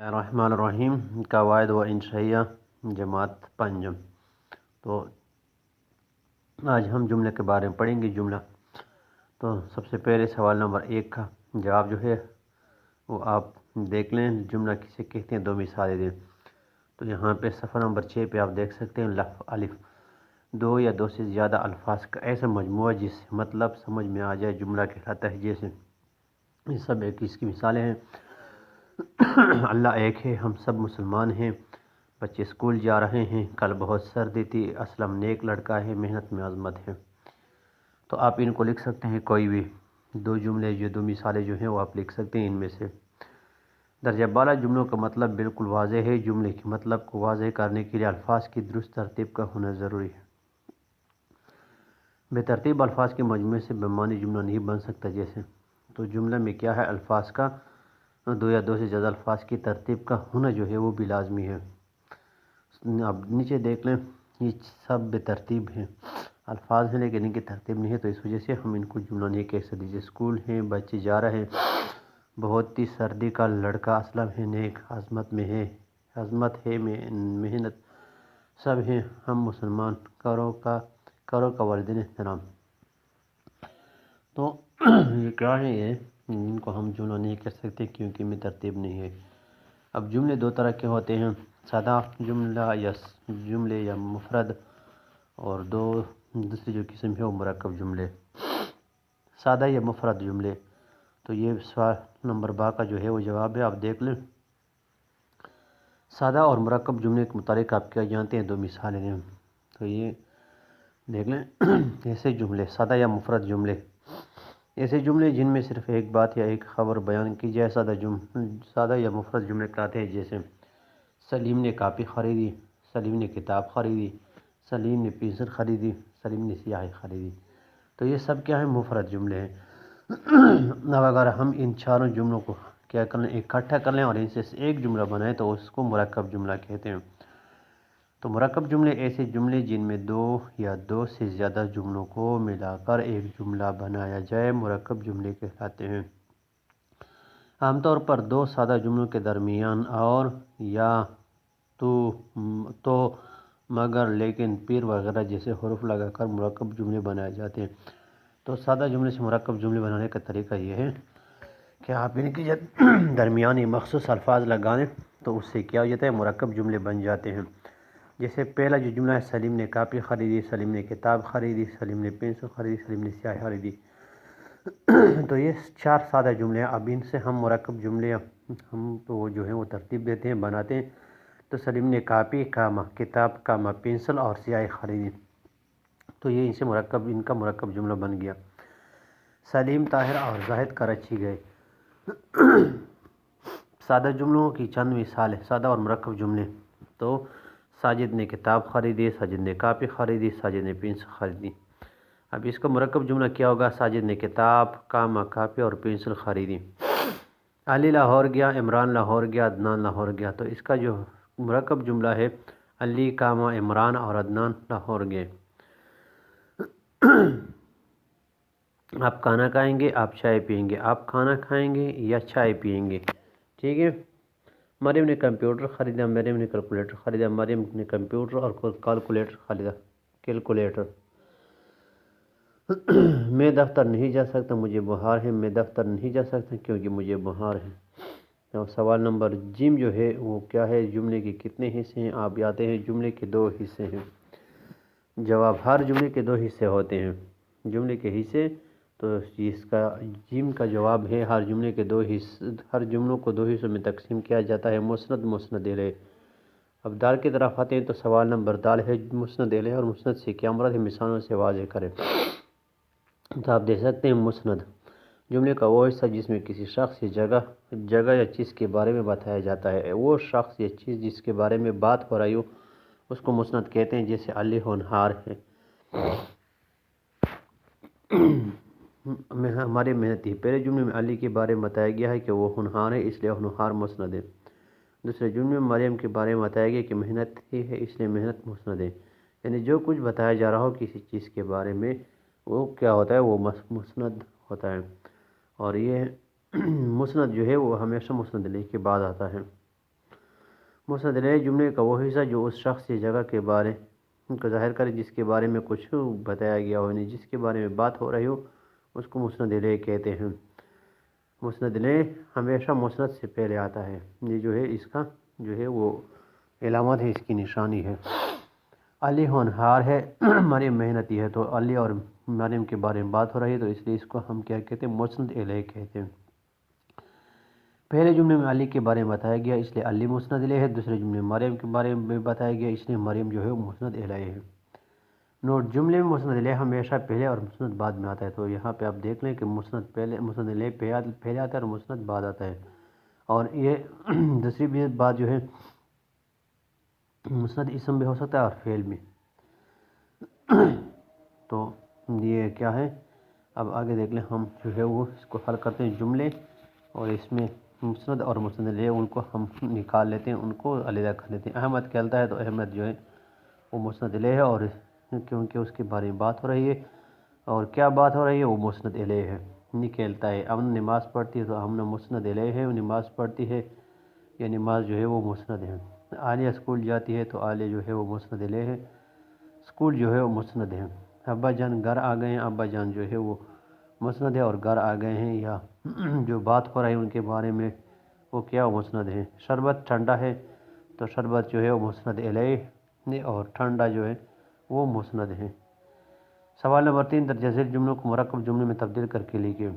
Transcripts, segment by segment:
الرحمن الرحیم قواعد و انشائیہ جماعت پنجم۔ تو آج ہم جملے کے بارے میں پڑھیں گے جملہ۔ تو سب سے پہلے سوال نمبر 1 کا جواب جو ہے وہ آپ دیکھ لیں، جملہ کسے کہتے ہیں، 2 مثالیں دیں۔ تو یہاں پہ صفحہ نمبر 6 پہ آپ دیکھ سکتے ہیں لفظ الف، 2 یا 2 سے زیادہ الفاظ کا ایسا مجموعہ جس سے مطلب سمجھ میں آ جائے جملہ کہلاتا ہے۔ جیسے یہ سب ایک اس کی مثالیں ہیں۔ اللہ ایک ہے، ہم سب مسلمان ہیں، بچے اسکول جا رہے ہیں، کل بہت سردی تھی، اسلم نیک لڑکا ہے، محنت میں عظمت ہے۔ تو آپ ان کو لکھ سکتے ہیں، کوئی بھی 2 جملے، جو 2 مثالیں جو ہیں وہ آپ لکھ سکتے ہیں ان میں سے۔ درجہ بالا جملوں کا مطلب بالکل واضح ہے۔ جملے کے مطلب کو واضح کرنے کے لیے الفاظ کی درست ترتیب کا ہونا ضروری ہے۔ بے ترتیب الفاظ کے مجموعے سے بے معنی جملہ نہیں بن سکتا۔ جیسے تو جملہ میں کیا ہے، الفاظ کا 2 یا 2 سے زیادہ الفاظ کی ترتیب کا ہونا جو ہے وہ بھی لازمی ہے۔ اب نیچے دیکھ لیں، یہ سب بے ترتیب ہیں، الفاظ ہیں لیکن ان کی ترتیب نہیں ہے، تو اس وجہ سے ہم ان کو جملہ نہیں کہہ سکتے۔ جیسے اسکول ہیں، بچے جا رہے ہیں، بہت ہی سردی کا لڑکا، اسلم ہے نیک، عظمت ہے، محنت سب ہیں، ہم مسلمان، کرو کا والدین احترام۔ تو یہ کیا ہے، یہ ان کو ہم جملہ نہیں کہہ سکتے کیونکہ ان میں ترتیب نہیں ہے۔ اب جملے 2 طرح کے ہوتے ہیں، سادہ جملے یا مفرد، اور دوسری جو قسم ہے وہ مرکب جملے، سادہ یا مفرد جملے۔ تو یہ سوال نمبر 12 کا جو ہے وہ جواب ہے، آپ دیکھ لیں۔ سادہ اور مرکب جملے کے متعلق آپ کیا جانتے ہیں، 2 مثالیں ہیں، تو یہ دیکھ لیں۔ ایسے جملے، سادہ یا مفرد جملے، ایسے جملے جن میں صرف ایک بات یا ایک خبر بیان کی جائے سادہ یا مفرد جملے کہلاتے ہیں۔ جیسے سلیم نے کاپی خریدی، سلیم نے کتاب خریدی، سلیم نے پنسل خریدی، سلیم نے سیاہی خریدی۔ تو یہ سب کیا ہیں، مفرد جملے ہیں۔ اب اگر ہم ان چاروں جملوں کو کیا کر لیں، اکٹھا کر لیں اور ان سے ایک جملہ بنائیں تو اس کو مرکب جملہ کہتے ہیں۔ تو مرکب جملے ایسے جملے جن میں 2 یا 2 سے زیادہ جملوں کو ملا کر ایک جملہ بنایا جائے، مرکب جملے کہلاتے ہیں۔ عام طور پر 2 سادہ جملوں کے درمیان اور یا تو مگر لیکن پھر وغیرہ جیسے حروف لگا کر مرکب جملے بنائے جاتے ہیں۔ تو سادہ جملے سے مرکب جملے بنانے کا طریقہ یہ ہے کہ آپ ان کی درمیانی مخصوص الفاظ لگائیں تو اس سے کیا ہو جاتا ہے، مرکب جملے بن جاتے ہیں۔ جیسے پہلا جو جملہ ہے، سلیم نے کاپی خریدی، سلیم نے کتاب خریدی، سلیم نے پنسل خریدی، سلیم نے سیاہی خریدی۔ تو یہ 4 سادہ جملے ہیں۔ اب ان سے ہم مرکب جملے ہم تو جو ہیں وہ ترتیب دیتے ہیں، بناتے ہیں۔ تو سلیم نے کاپی کتاب پنسل اور سیاہی خریدی، تو یہ ان کا مرکب جملہ بن گیا۔ سلیم، طاہر اور زاہد کراچی گئے۔ سادہ جملوں کی چند مثالیں، سادہ اور مرکب جملے۔ تو ساجد نے کتاب خریدی، ساجد نے کاپی خریدی، ساجد نے پنسل خریدی۔ اب اس کا مرکب جملہ کیا ہوگا، ساجد نے کتاب کاپی اور پنسل خریدی۔ علی لاہور گیا، عمران لاہور گیا، عدنان لاہور گیا۔ تو اس کا جو مرکب جملہ ہے، علی عمران اور عدنان لاہور گئے۔ آپ کھانا کھائیں گے، آپ چائے پئیں گے، آپ کھانا کھائیں گے یا چائے پئیں گے، ٹھیک ہے۔ مریم نے کمپیوٹر خریدا، مریم نے کیلکولیٹر خریدا، مریم نے کمپیوٹر اور کیلکولیٹر خریدا، کیلکولیٹر۔ میں دفتر نہیں جا سکتا، مجھے بخار ہے، میں دفتر نہیں جا سکتا کیونکہ مجھے بخار ہے۔ تو سوال نمبر جیم جو ہے وہ کیا ہے، جملے کے کتنے حصے ہیں، آپ یاتے ہیں جملے کے 2 حصے ہیں۔ جواب، ہر جملے کے 2 حصے ہوتے ہیں، جملے کے حصے۔ تو اس کا جیم کا جواب ہے، ہر جملوں کو 2 حصوں میں تقسیم کیا جاتا ہے، مسند الیہ۔ اب دال کی طرف آتے ہیں، تو سوال نمبر دال ہے، مسند الیہ اور مسند سے کیا مراد ہے، مثالوں سے واضح کریں۔ تو آپ دیکھ سکتے ہیں، مسند جملے کا وہ حصہ جس میں کسی شخص یا جگہ یا چیز کے بارے میں بتایا جاتا ہے۔ وہ شخص یا چیز جس کے بارے میں بات ہو رہی ہو اس کو مسند کہتے ہیں۔ جیسے علی ہونہار ہے، ہمارے محنتی۔ پہلے جملے میں علی کے بارے میں بتایا گیا ہے کہ وہ ہونہار ہے، اس لیے ہونہار مسند ہے۔ دوسرے جملے میں مریم کے بارے میں بتایا گیا کہ محنتی ہے، اس لیے محنت مسند ہے۔ یعنی جو کچھ بتایا جا رہا ہو کسی چیز کے بارے میں، وہ کیا ہوتا ہے، وہ مسند ہوتا ہے۔ اور یہ مسند جو ہے وہ ہمیشہ مسند الیہ کے بعد آتا ہے۔ مسند الیہ جملے کا وہ حصہ جو اس شخص یا جگہ کے بارے کو ظاہر کرے جس کے بارے میں کچھ بتایا گیا ہو، یعنی جس کے بارے میں بات ہو رہی ہو اس کو مسند الیہ کہتے ہیں۔ مسند الیہ ہمیشہ مسند سے پہلے آتا ہے، یہ جو ہے اس کا جو ہے وہ علامت ہے، اس کی نشانی ہے۔ علی ہونہار ہے، مریم محنتی ہے، تو علی اور مریم کے بارے میں بات ہو رہی ہے تو اس لیے اس کو ہم کیا کہتے ہیں، مسند الیہ کہتے ہیں۔ پہلے جملے میں علی کے بارے میں بتایا گیا اس لیے علی مسند الیہ ہے، دوسرے جملے میں مریم کے بارے میں بتایا گیا اس لیے مریم جو ہے وہ مسند الیہ ہے۔ نوٹ: جملے میں مسند الیہ ہمیشہ پہلے اور مسند بعد میں آتا ہے، تو یہاں پہ آپ دیکھ لیں کہ مسند الیہ پہلے آتا ہے اور مسند بعد آتا ہے، اور یہ دوسری بھی بات جو ہے مسند اسم بھی ہو سکتا ہے اور فعل بھی۔ تو یہ کیا ہے، اب آگے دیکھ لیں ہم جو ہے وہ اس کو حل کرتے ہیں جملے، اور اس میں مسند اور مسند الیہ ان کو ہم نکال لیتے ہیں، ان کو علیحدہ کر لیتے ہیں۔ احمد کھیلتا ہے تو احمد جو ہے وہ مسند الیہ ہے، اور کیونکہ اس کے بارے میں بات ہو رہی ہے اور کیا بات ہو رہی ہے وہ مسند الیہ ہے۔ نہیں کھیلتا ہے، امن نماز پڑھتی ہے تو امن مسند الیہ ہے، وہ نماز پڑھتی ہے یا نماز جو ہے وہ مسند ہے۔ عالیہ اسکول جاتی ہے تو عالیہ جو ہے وہ مسند الیہ ہے، اسکول جو ہے وہ مسند ہے۔ ابا جان گھر آ گئے ہیں، ابا جان جو ہے وہ مسند ہے اور گھر آ گئے ہیں، یا جو بات ہو رہی ہے ان کے بارے میں وہ کیا وہ مسند ہے۔ شربت ٹھنڈا ہے تو شربت جو ہے وہ مسند الیہ ہے اور ٹھنڈا جو ہے وہ مسند ہے۔ سوال نمبر 3، درجہ ذیل جملوں کو مرکب جملے میں تبدیل کر کے لکھیں۔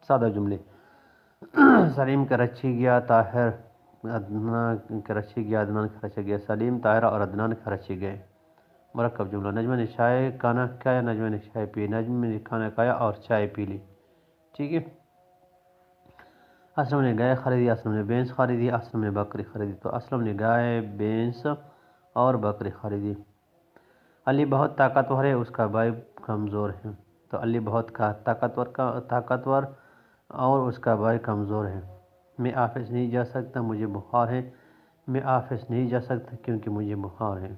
سادہ جملے: سلیم کراچی گیا، طاہر عدنان کراچی گیا، عدنان کراچی گیا۔ سلیم، طاہر اور عدنان کراچی گئے۔ مرکب جملہ: نجمہ نے چائے کھانا کھایا، نجمہ نے چائے پی، نجم نے کھانا کھایا اور چائے پی لی۔ ٹھیک ہے۔ اسلم نے گائے خریدی، اسلم نے بھینس خریدی، اسلم نے بکری خریدی، تو اسلم نے گائے، بھینس اور بکری خریدی۔ علی بہت طاقتور ہے، اس کا بھائی کمزور ہے، تو علی بہت طاقتور اور اس کا بھائی کمزور ہے۔ میں آفس نہیں جا سکتا، مجھے بخار ہے، میں آفس نہیں جا سکتا کیونکہ مجھے بخار ہے۔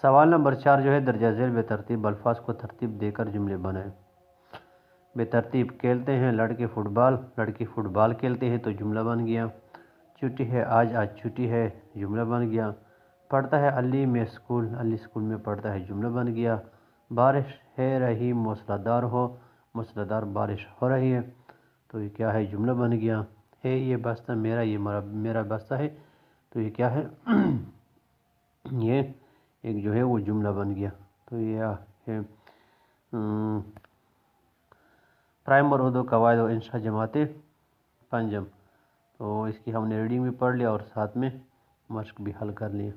سوال نمبر 4 جو ہے درجہ ذیل بے ترتیب الفاظ کو ترتیب دے کر جملے بنائیں۔ بے ترتیب: کھیلتے ہیں لڑکے فٹ بال، لڑکی فٹ بال کھیلتے ہیں، تو جملہ بن گیا۔ چھٹی ہے آج چھٹی ہے، جملہ بن گیا۔ پڑھتا ہے علی میں اسکول، علی اسکول میں پڑھتا ہے، جملہ بن گیا۔ بارش ہے رہی موسلا دار ہو، موسلا دار بارش ہو رہی ہے، تو یہ کیا ہے، جملہ بن گیا۔ ہے یہ بستہ میرا، یہ میرا بستہ ہے، تو یہ کیا ہے یہ ایک جو ہے وہ جملہ بن گیا۔ تو یہ ہے پرائمر اردو قواعد و انشاء جماعت پنجم۔ تو اس کی ہم نے ریڈنگ بھی پڑھ لیا اور ساتھ میں مشق بھی حل کر لیا۔